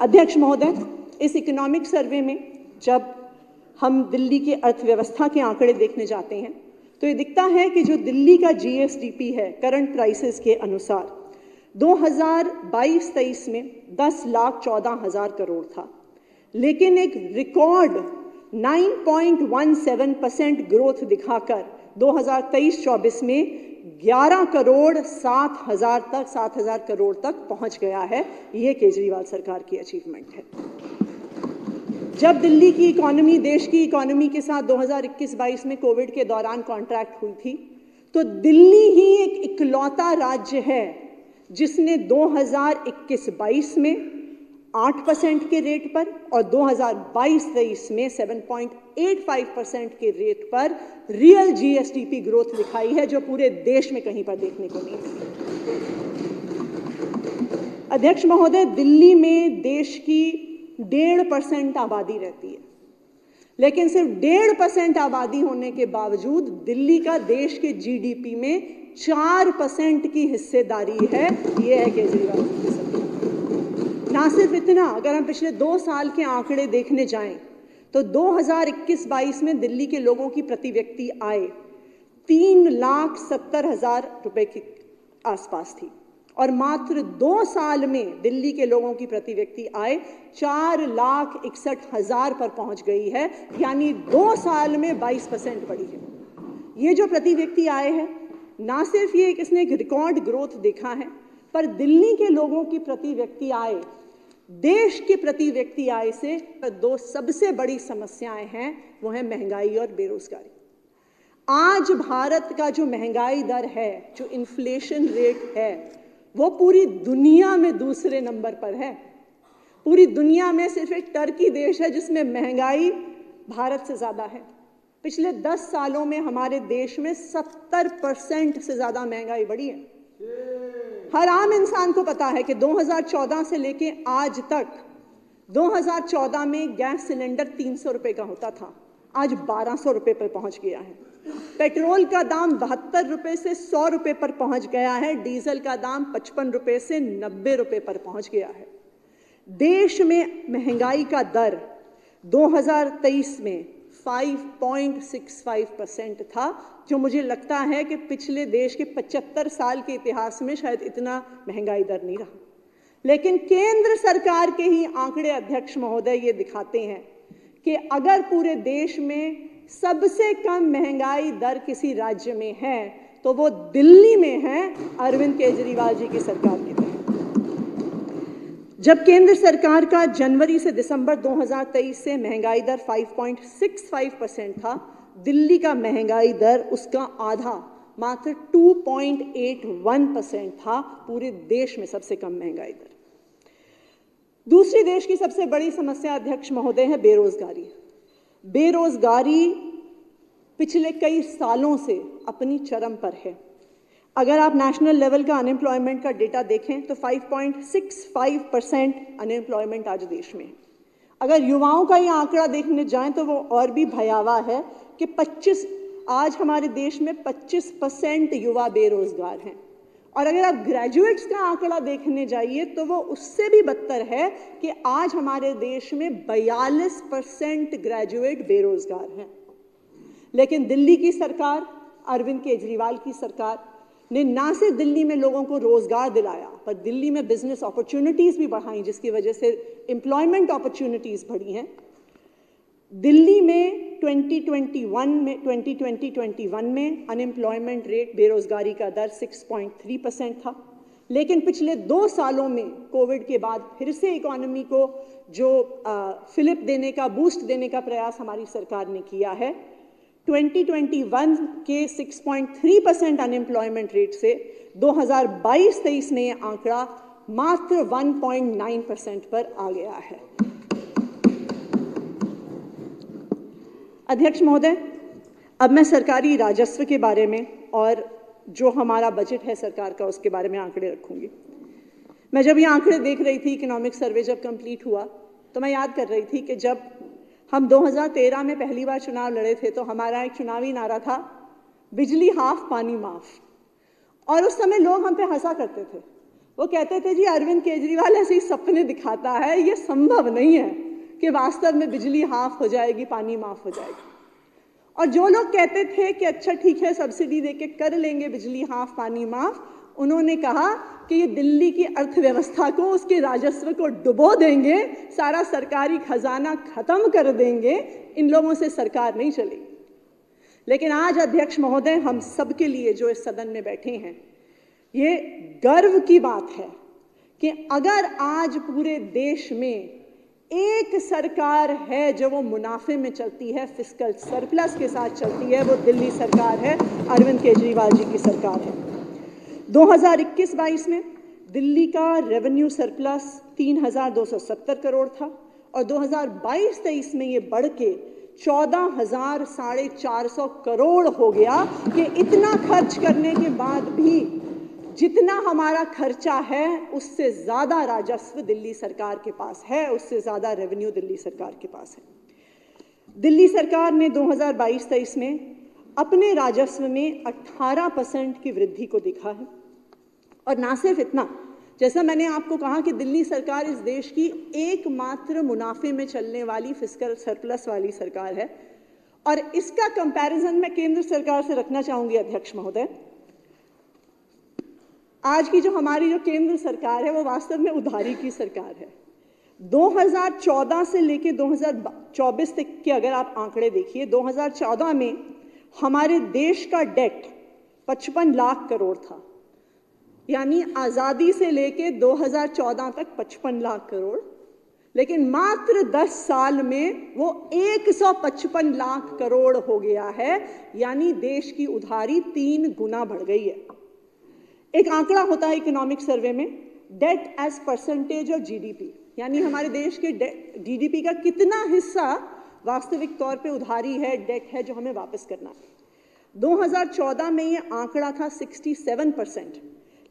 अध्यक्ष महोदय, इस इकोनॉमिक सर्वे में जब हम दिल्ली की अर्थव्यवस्था के आंकड़े देखने जाते हैं तो ये दिखता है कि जो दिल्ली का जीएसडीपी है करंट प्राइसेस के अनुसार 2022-23 में 10,14,000 करोड़ था, लेकिन एक रिकॉर्ड 9.17% ग्रोथ दिखाकर 2023-24 में 11,07,000 करोड़ तक पहुंच गया है। ये केजरीवाल सरकार की अचीवमेंट है। जब दिल्ली की इकोनॉमी देश की इकोनॉमी के साथ 2021-22 में कोविड के दौरान कॉन्ट्रैक्ट हुई थी, तो दिल्ली ही एक इकलौता राज्य है जिसने 2021-22 में 8% के रेट पर और 2022-23 में 7.85% के रेट पर रियल जीएसडीपी ग्रोथ दिखाई है, जो पूरे देश में कहीं पर देखने को नहीं मिली। अध्यक्ष महोदय, दिल्ली में देश की 1.5% आबादी रहती है, लेकिन सिर्फ 1.5% आबादी होने के बावजूद दिल्ली का देश के जीडीपी में 4% की हिस्सेदारी है। ये है केजरीवाल की सरकार। ना सिर्फ इतना, अगर हम पिछले 2 साल के आंकड़े देखने जाएं तो 2021-22 में दिल्ली के लोगों की प्रति व्यक्ति आय 3,70,000 रुपए के आसपास थी और मात्र 2 साल में दिल्ली के लोगों की प्रति व्यक्ति आय 4,61,000 पर पहुंच गई है, यानी 2 साल में 22% बढ़ी है। ये जो प्रति व्यक्ति आय है, ना सिर्फ ये इसने एक रिकॉर्ड ग्रोथ देखा है, पर दिल्ली के लोगों की प्रति व्यक्ति आय देश के प्रति व्यक्ति आय से 2 सबसे बड़ी समस्याएं हैं, वो है महंगाई और बेरोजगारी। आज भारत का जो महंगाई दर है, जो इन्फ्लेशन रेट है, वो पूरी दुनिया में दूसरे नंबर पर है। पूरी दुनिया में सिर्फ एक टर्की देश है जिसमें महंगाई भारत से ज्यादा है। पिछले 10 सालों में हमारे देश में 70% से ज्यादा महंगाई बढ़ी है। हर आम इंसान को पता है कि 2014 से लेके आज तक, 2014 में गैस सिलेंडर 300 रुपए का होता था, आज 1200 रुपए पर पहुंच गया है। पेट्रोल का दाम 72 रुपए से 100 रुपए पर पहुंच गया है। डीजल का दाम 55 रुपए से 90 रुपए पर पहुंच गया है। देश में महंगाई का दर 2023 में 5.65% था, जो मुझे लगता है कि पिछले देश के 75 साल के इतिहास में शायद इतना महंगाई दर नहीं रहा। लेकिन केंद्र सरकार के ही आंकड़े, अध्यक्ष महोदय, ये दिखाते हैं कि अगर पूरे देश में सबसे कम महंगाई दर किसी राज्य में है तो वो दिल्ली में है, अरविंद केजरीवाल जी की सरकार के तहत। जब केंद्र सरकार का जनवरी से दिसंबर 2023 से महंगाई दर 5.65% था, दिल्ली का महंगाई दर उसका आधा, मात्र 2.81% था। पूरे देश में सबसे कम महंगाई दर। दूसरी देश की सबसे बड़ी समस्या, अध्यक्ष महोदय, है बेरोजगारी। बेरोजगारी पिछले कई सालों से अपनी चरम पर है। अगर आप नेशनल लेवल का अनएम्प्लॉयमेंट का डेटा देखें तो 5.65% अनएम्प्लॉयमेंट आज देश में है। अगर युवाओं का ये आंकड़ा देखने जाएं तो वो और भी भयावह है कि आज हमारे देश में 25% युवा बेरोजगार हैं। और अगर आप ग्रेजुएट्स का आंकड़ा देखने जाइए तो वो उससे भी बदतर है कि आज हमारे देश में 42% ग्रेजुएट बेरोजगार हैं। लेकिन दिल्ली की सरकार, अरविंद केजरीवाल की सरकार ने ना सिर्फ दिल्ली में लोगों को रोजगार दिलाया, पर दिल्ली में बिजनेस अपॉर्चुनिटीज भी बढ़ाई, जिसकी वजह से एम्प्लॉयमेंट अपॉर्चुनिटीज बढ़ी हैं। दिल्ली में 2020-21 में अनएम्प्लॉयमेंट रेट, बेरोजगारी का दर 6.3% था। लेकिन पिछले 2 सालों में कोविड के बाद फिर से इकोनॉमी को जो फिलिप देने का, बूस्ट देने का प्रयास हमारी सरकार ने किया है। 2021 के 6.3% अनएम्प्लॉयमेंट रेट से 2022-23 में यह आंकड़ा मात्र 1.9% पर आ गया है। अध्यक्ष महोदय, अब मैं सरकारी राजस्व के बारे में और जो हमारा बजट है सरकार का, उसके बारे में आंकड़े रखूंगी। मैं जब ये आंकड़े देख रही थी, इकोनॉमिक सर्वे जब कंप्लीट हुआ, तो मैं याद कर रही थी कि जब हम 2013 में पहली बार चुनाव लड़े थे तो हमारा एक चुनावी नारा था, बिजली हाफ पानी माफ। और उस समय लोग हम पे हंसा करते थे वो कहते थे जी अरविंद केजरीवाल ऐसे ही सपने दिखाता है, ये संभव नहीं है कि वास्तव में बिजली हाफ हो जाएगी, पानी माफ हो जाएगी। और जो लोग कहते थे कि अच्छा ठीक है सब्सिडी देके कर लेंगे बिजली हाफ पानी माफ, उन्होंने कहा कि ये दिल्ली की अर्थव्यवस्था को, उसके राजस्व को डुबो देंगे, सारा सरकारी खजाना खत्म कर देंगे, इन लोगों से सरकार नहीं चलेगी। लेकिन आज अध्यक्ष महोदय, हम सबके लिए जो इस सदन में बैठे हैं, ये गर्व की बात है कि अगर आज पूरे देश में एक सरकार है जो वो मुनाफे में चलती है, फिस्कल सरप्लस के साथ चलती है, वो दिल्ली सरकार है, अरविंद केजरीवाल जी की सरकार है। 2021-22 में दिल्ली का रेवेन्यू सरप्लस 3,270 करोड़ था और 2022-23 में ये बढ़ के 14,450 करोड़ हो गया कि इतना खर्च करने के बाद भी जितना हमारा खर्चा है उससे ज़्यादा राजस्व दिल्ली सरकार के पास है, उससे ज़्यादा रेवेन्यू दिल्ली सरकार के पास है। दिल्ली सरकार ने 2022-23 में अपने राजस्व में 18% की वृद्धि को देखा है। और ना सिर्फ इतना, जैसा मैंने आपको कहा कि दिल्ली सरकार इस देश की एकमात्र मुनाफे में चलने वाली फिस्कल सरप्लस वाली सरकार है, और इसका कंपैरिजन मैं केंद्र सरकार से रखना चाहूंगी अध्यक्ष महोदय। आज की जो हमारी जो केंद्र सरकार है वो वास्तव में उधारी की सरकार है। 2014 से लेके 2024 तक के अगर आप आंकड़े देखिए, 2014 में हमारे देश का डेट 55 लाख करोड़ था, यानी आज़ादी से लेके 2014 तक 55 लाख करोड़, लेकिन मात्र 10 साल में वो 155 लाख करोड़ हो गया है, यानी देश की उधारी 3 गुना बढ़ गई है। एक आंकड़ा होता है इकोनॉमिक सर्वे में, debt as percentage of GDP, यानी हमारे देश के जीडीपी का कितना हिस्सा वास्तविक तौर पे उधारी है, डेट है जो हमें वापस करना है। 2014 में ये आंकड़ा था 67%,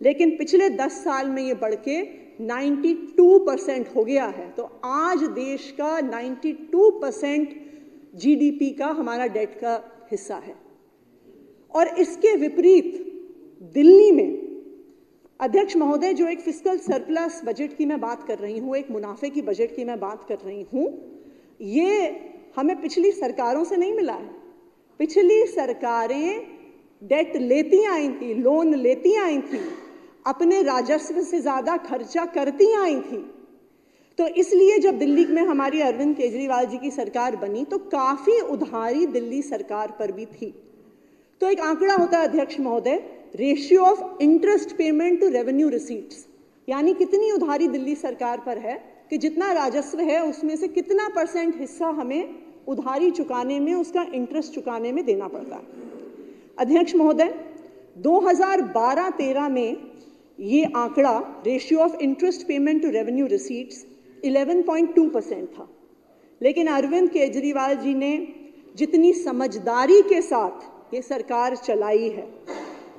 लेकिन पिछले 10 साल में ये बढ़ के 92% हो गया है। तो आज देश का 92% जीडीपी का हमारा डेट का हिस्सा है। और इसके विपरीत दिल्ली में अध्यक्ष महोदय, जो एक फिस्कल सरप्लस बजट की मैं बात कर रही हूँ, एक मुनाफे की बजट की मैं बात कर रही हूँ, ये हमें पिछली सरकारों से नहीं मिला है। पिछली सरकारें डेट लेती आई थी, लोन लेती आई थी, अपने राजस्व से ज्यादा खर्चा करती आई थी। तो इसलिए जब दिल्ली में हमारी अरविंद केजरीवाल जी की सरकार बनी तो काफी उधारी दिल्ली सरकार पर भी थी। तो एक आंकड़ा होता है अध्यक्ष महोदय, ratio of interest payment to revenue receipts, यानी कितनी उधारी दिल्ली सरकार पर है कि जितना राजस्व है उसमें से कितना % हिस्सा हमें उधारी चुकाने में, उसका इंटरेस्ट चुकाने में देना पड़ता है। अध्यक्ष महोदय, 2012-13 में ये आंकड़ा ratio of interest payment to revenue receipts 11.2% था, लेकिन अरविंद केजरीवाल जी ने जितनी समझदारी के साथ ये सरकार चलाई है,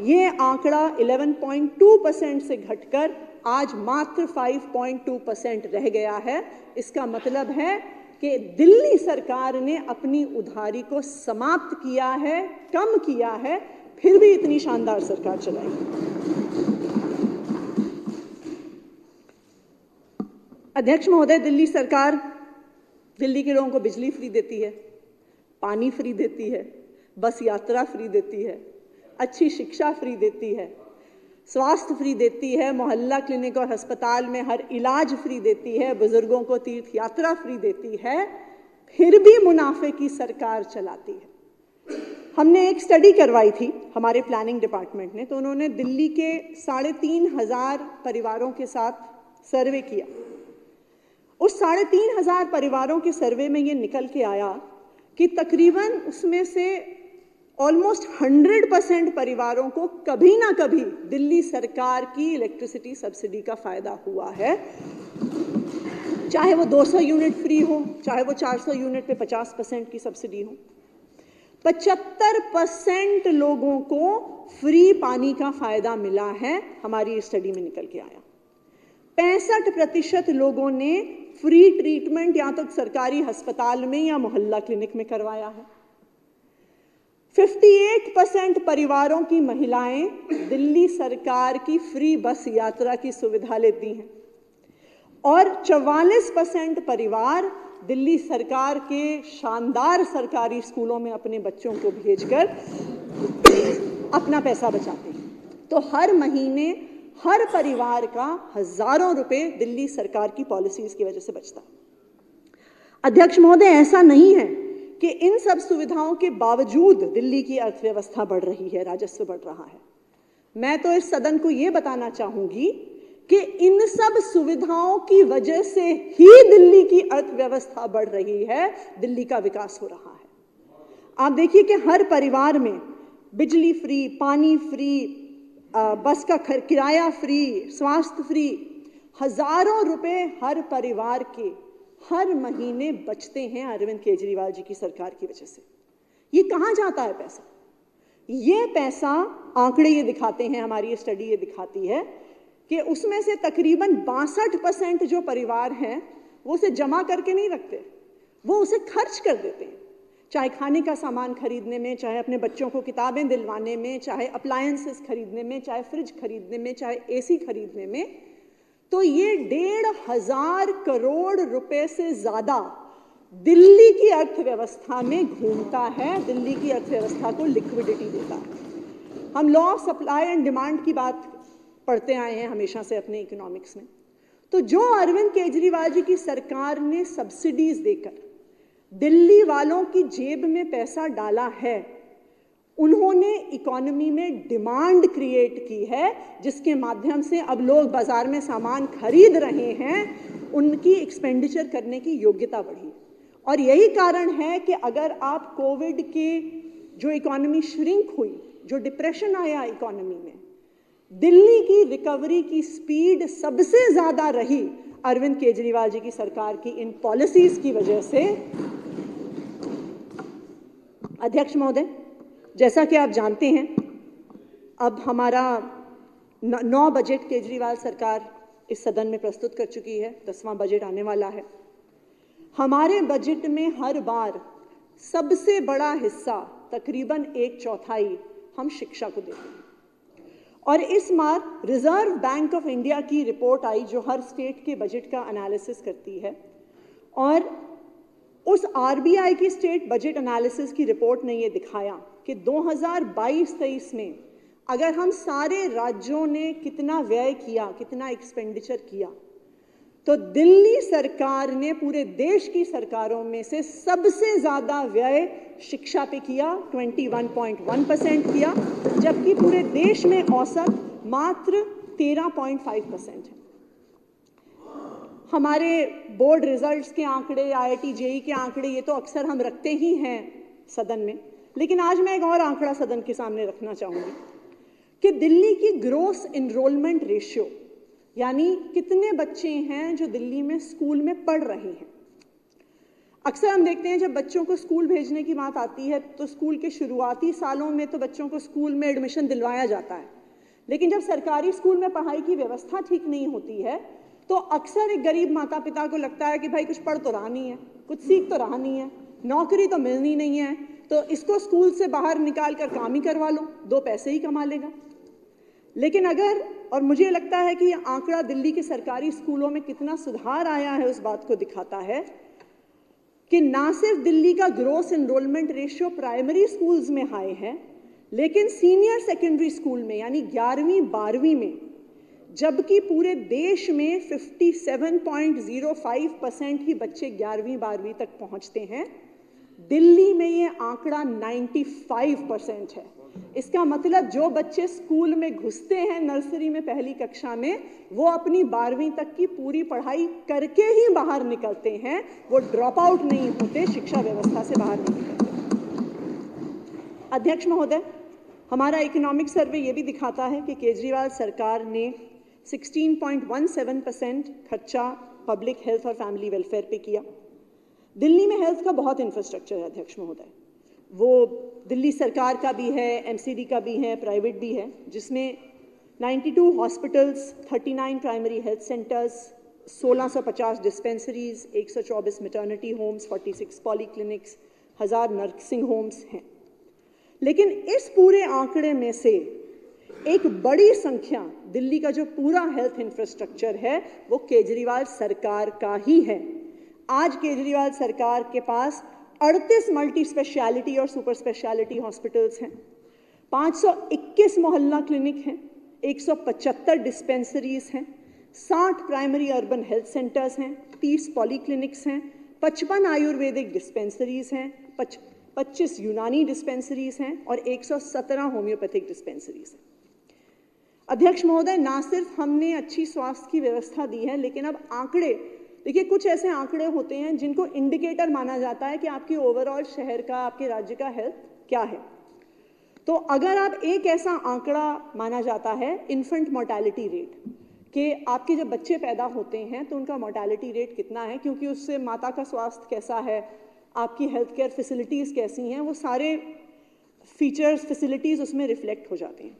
ये आंकड़ा 11.2% से घटकर आज मात्र 5.2% रह गया है। इसका मतलब है कि दिल्ली सरकार ने अपनी उधारी को समाप्त किया है, कम किया है, फिर भी इतनी शानदार सरकार चलाई। अध्यक्ष महोदय, दिल्ली सरकार दिल्ली के लोगों को बिजली फ्री देती है, पानी फ्री देती है, बस यात्रा फ्री देती है, अच्छी शिक्षा फ्री देती है, स्वास्थ्य फ्री देती है, मोहल्ला क्लिनिक और अस्पताल में हर इलाज फ्री देती है, बुजुर्गों को तीर्थ यात्रा फ्री देती है, फिर भी मुनाफे की सरकार चलाती है। हमने एक स्टडी करवाई थी हमारे प्लानिंग डिपार्टमेंट ने, तो उन्होंने दिल्ली के 3,500 परिवारों के साथ सर्वे किया। उस 3,500 परिवारों के सर्वे में ये निकल के आया कि तकरीबन उसमें से ऑलमोस्ट 100% परिवारों को कभी ना कभी दिल्ली सरकार की इलेक्ट्रिसिटी सब्सिडी का फायदा हुआ है, चाहे वो 200 यूनिट फ्री हो, चाहे वो 400 यूनिट पे 50% की सब्सिडी हो। 75% लोगों को फ्री पानी का फायदा मिला है, हमारी स्टडी में निकल के आया। 65% लोगों ने फ्री ट्रीटमेंट या तो सरकारी अस्पताल में या मोहल्ला क्लिनिक में करवाया है। 58% परिवारों की महिलाएं दिल्ली सरकार की फ्री बस यात्रा की सुविधा लेती हैं और 44% परिवार दिल्ली सरकार के शानदार सरकारी स्कूलों में अपने बच्चों को भेजकर अपना पैसा बचाते हैं। तो हर महीने हर परिवार का हजारों रुपए दिल्ली सरकार की पॉलिसीज की वजह से बचता है। अध्यक्ष महोदय, ऐसा नहीं है कि इन सब सुविधाओं के बावजूद दिल्ली की अर्थव्यवस्था बढ़ रही है, राजस्व बढ़ रहा है। मैं तो इस सदन को यह बताना चाहूंगी कि इन सब सुविधाओं की वजह से ही दिल्ली की अर्थव्यवस्था बढ़ रही है, दिल्ली का विकास हो रहा है। आप देखिए कि हर परिवार में बिजली फ्री, पानी फ्री, बस का किराया फ्री, स्वास्थ्य फ्री, हजारों रुपए हर परिवार के हर महीने बचते हैं अरविंद केजरीवाल जी की सरकार की वजह से। ये कहां जाता है पैसा? ये पैसा, आंकड़े ये दिखाते हैं, हमारी स्टडी ये दिखाती है कि उसमें से तकरीबन 62% जो परिवार हैं वो उसे जमा करके नहीं रखते, वो उसे खर्च कर देते हैं, चाहे खाने का सामान खरीदने में, चाहे अपने बच्चों को किताबें दिलवाने में, चाहे अप्लायंसेस खरीदने में, चाहे फ्रिज खरीदने में, चाहे एसी खरीदने में। तो ये 1,500 करोड़ रुपए से ज्यादा दिल्ली की अर्थव्यवस्था में घूमता है, दिल्ली की अर्थव्यवस्था को लिक्विडिटी देता है। हम law of supply and demand की बात पढ़ते आए हैं हमेशा से अपने इकोनॉमिक्स में। तो जो अरविंद केजरीवाल जी की सरकार ने सब्सिडीज देकर दिल्ली वालों की जेब में पैसा डाला है, उन्होंने इकोनॉमी में डिमांड क्रिएट की है, जिसके माध्यम से अब लोग बाजार में सामान खरीद रहे हैं, उनकी एक्सपेंडिचर करने की योग्यता बढ़ी। और यही कारण है कि अगर आप कोविड के जो इकोनॉमी श्रिंक हुई, जो डिप्रेशन आया इकोनॉमी में, दिल्ली की रिकवरी की स्पीड सबसे ज्यादा रही अरविंद केजरीवाल जी की सरकार की इन पॉलिसीज की वजह से। अध्यक्ष महोदय, जैसा कि आप जानते हैं, अब हमारा 9 बजट केजरीवाल सरकार इस सदन में प्रस्तुत कर चुकी है, 10वां बजट आने वाला है। हमारे बजट में हर बार सबसे बड़ा हिस्सा, तकरीबन 1/4 हम शिक्षा को देते हैं। और इस बार रिजर्व बैंक ऑफ इंडिया की रिपोर्ट आई जो हर स्टेट के बजट का एनालिसिस करती है, और उस आरबीआई की स्टेट बजट एनालिसिस की रिपोर्ट ने यह दिखाया कि 2022-23 में अगर हम सारे राज्यों ने कितना व्यय किया, कितना एक्सपेंडिचर किया, तो दिल्ली सरकार ने पूरे देश की सरकारों में से सबसे ज्यादा व्यय शिक्षा पे किया, 21.1% किया, जबकि पूरे देश में औसत मात्र 13.5% है। हमारे बोर्ड रिजल्ट्स के आंकड़े, IIT JEE के आंकड़े, ये तो अक्सर हम रखते ही हैं सदन में, लेकिन आज मैं एक और आंकड़ा सदन के सामने रखना चाहूंगी कि दिल्ली की ग्रोस एनरोलमेंट रेशियो, यानी कितने बच्चे हैं जो दिल्ली में स्कूल में पढ़ रहे हैं। अक्सर हम देखते हैं जब बच्चों को स्कूल भेजने की बात आती है तो स्कूल के शुरुआती सालों में तो बच्चों को स्कूल में एडमिशन दिलवाया जाता है, लेकिन जब सरकारी स्कूल में पढ़ाई की व्यवस्था ठीक नहीं होती है तो अक्सर एक गरीब माता पिता को लगता है कि भाई कुछ पढ़ तो रहा नहीं है, कुछ सीख तो रहा नहीं है, नौकरी तो मिलनी नहीं है, तो इसको स्कूल से बाहर निकाल कर काम ही करवा लो, 2 पैसे ही कमा लेगा। लेकिन अगर, और मुझे लगता है कि यह आंकड़ा दिल्ली के सरकारी स्कूलों में कितना सुधार आया है उस बात को दिखाता है कि ना सिर्फ दिल्ली का gross enrolment ratio primary schools में हाई है, लेकिन सीनियर सेकेंडरी स्कूल में यानी 11वीं 12वीं में, जबकि पूरे देश में 57.05% ही बच्चे 11वीं 12वीं तक पहुंचते हैं, दिल्ली में ये आंकड़ा 95% है। इसका मतलब जो बच्चे स्कूल में घुसते हैं नर्सरी में पहली कक्षा में, वो अपनी 12वीं तक की पूरी पढ़ाई करके ही बाहर निकलते हैं, वो ड्रॉप आउट नहीं होते, शिक्षा व्यवस्था से बाहर नहीं निकलते। अध्यक्ष महोदय, हमारा इकोनॉमिक सर्वे ये भी दिखाता है कि केजरीवाल सरकार ने 16.17% खर्चा पब्लिक हेल्थ और फैमिली वेलफेयर पे किया। दिल्ली में हेल्थ का बहुत इंफ्रास्ट्रक्चर है अध्यक्ष महोदय, वो दिल्ली सरकार का भी है, एमसीडी का भी है, प्राइवेट भी है, जिसमें 92 hospitals, 39 primary health centres, 1650 dispensaries, 124 maternity homes, 46 polyclinics, 1000 nursing homes हैं। लेकिन इस पूरे आंकड़े में से एक बड़ी संख्या दिल्ली का जो पूरा हेल्थ इंफ्रास्ट्रक्चर है वो केजरीवाल सरकार का ही है। आज केजरीवाल सरकार के पास 38 मल्टी स्पेशलिटी और सुपर स्पेशलिटी हॉस्पिटल्स हैं, 521 मोहल्ला क्लिनिक हैं, 175 डिस्पेंसरीज हैं, 60 प्राइमरी अर्बन हेल्थ सेंटर्स हैं, 30 पॉलीक्लिनिक्स हैं, 55 आयुर्वेदिक डिस्पेंसरीज हैं, 25 यूनानी डिस्पेंसरीज हैं और 117 होम्योपैथिक डिस्पेंसरीज हैं। अध्यक्ष महोदय, ना सिर्फ हमने अच्छी स्वास्थ्य की व्यवस्था दी है, लेकिन अब आंकड़े देखिए, कुछ ऐसे आंकड़े होते हैं जिनको इंडिकेटर माना जाता है कि आपकी ओवरऑल शहर का, आपके राज्य का हेल्थ क्या है। तो अगर आप एक ऐसा आंकड़ा माना जाता है इन्फेंट मोर्टेलिटी रेट, कि आपके जब बच्चे पैदा होते हैं तो उनका मोर्टेलिटी रेट कितना है, क्योंकि उससे माता का स्वास्थ्य कैसा है, आपकी हेल्थ केयर फैसिलिटीज़ कैसी हैं, वो सारे फीचर्स फैसिलिटीज़ उसमें रिफ्लेक्ट हो जाते हैं।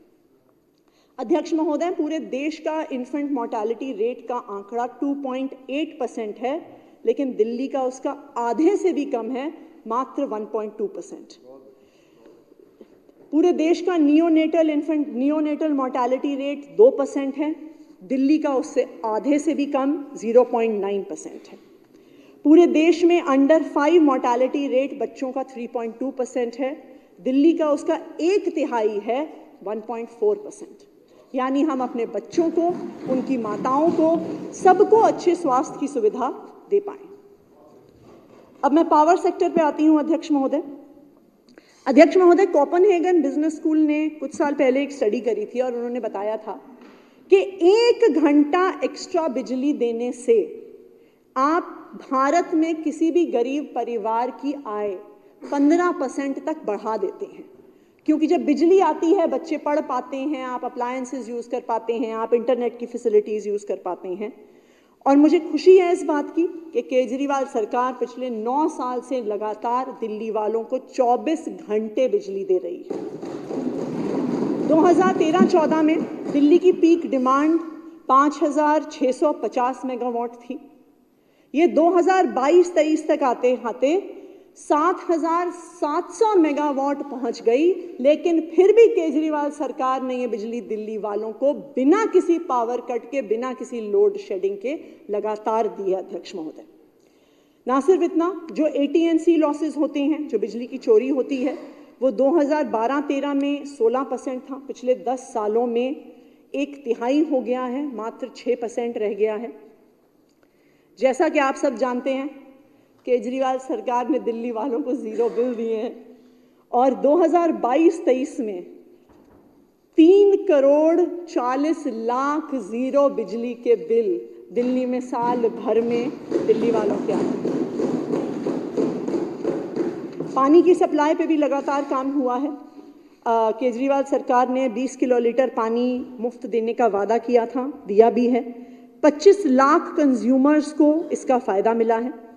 अध्यक्ष महोदय, पूरे देश का इन्फेंट मोर्टेलिटी रेट का आंकड़ा 2.8% है, लेकिन दिल्ली का उसका आधे से भी कम है, मात्र 1.2%। पूरे देश का नियोनेटल मोर्टेलिटी रेट 2% है, दिल्ली का उससे आधे से भी कम 0.9% है। पूरे देश में अंडर 5 मोर्टेलिटी रेट बच्चों का 3.2% है, दिल्ली का उसका 1/3 है 1.4%। यानी हम अपने बच्चों को, उनकी माताओं को, सबको अच्छे स्वास्थ्य की सुविधा दे पाएं। अब मैं पावर सेक्टर पे आती हूं अध्यक्ष महोदय। अध्यक्ष महोदय, कोपेनहेगन बिजनेस स्कूल ने कुछ साल पहले एक स्टडी करी थी और उन्होंने बताया था कि 1 घंटा एक्स्ट्रा बिजली देने से आप भारत में किसी भी गरीब परिवार की आय 15% तक बढ़ा देते हैं, क्योंकि जब बिजली आती है बच्चे पढ़ पाते हैं, आप अप्लायंसेस यूज़ कर पाते हैं, आप इंटरनेट की फैसिलिटीज़ यूज़ कर पाते हैं। और मुझे खुशी है इस बात की कि केजरीवाल सरकार पिछले 9 साल से लगातार दिल्ली वालों को 24 घंटे बिजली दे रही है। 2013-14 में दिल्ली की पीक डिमांड 5,650 मेगावाट थी। ये 2022-23 तक आते आते 7,700 मेगावाट पहुंच गई, लेकिन फिर भी केजरीवाल सरकार ने ये बिजली दिल्ली वालों को बिना किसी पावर कट के, बिना किसी लोड शेडिंग के लगातार दी है। अध्यक्ष महोदय, ना सिर्फ इतना, जो AT&C लॉसेज होते हैं, जो बिजली की चोरी होती है, वो 2012-13 में 16% था, पिछले 10 सालों में 1/3 हो गया है, मात्र 6% रह गया है। जैसा कि आप सब जानते हैं, केजरीवाल सरकार ने दिल्ली वालों को 0 बिल दिए हैं और 2022-23 में 3,40,00,000 0 बिजली के बिल दिल्ली में साल भर में दिल्ली वालों के आए। पानी की सप्लाई पे भी लगातार काम हुआ है। केजरीवाल सरकार ने 20 किलोलीटर पानी मुफ्त देने का वादा किया था, दिया भी है। 25 लाख कंज्यूमर्स को इसका फ़ायदा मिला है।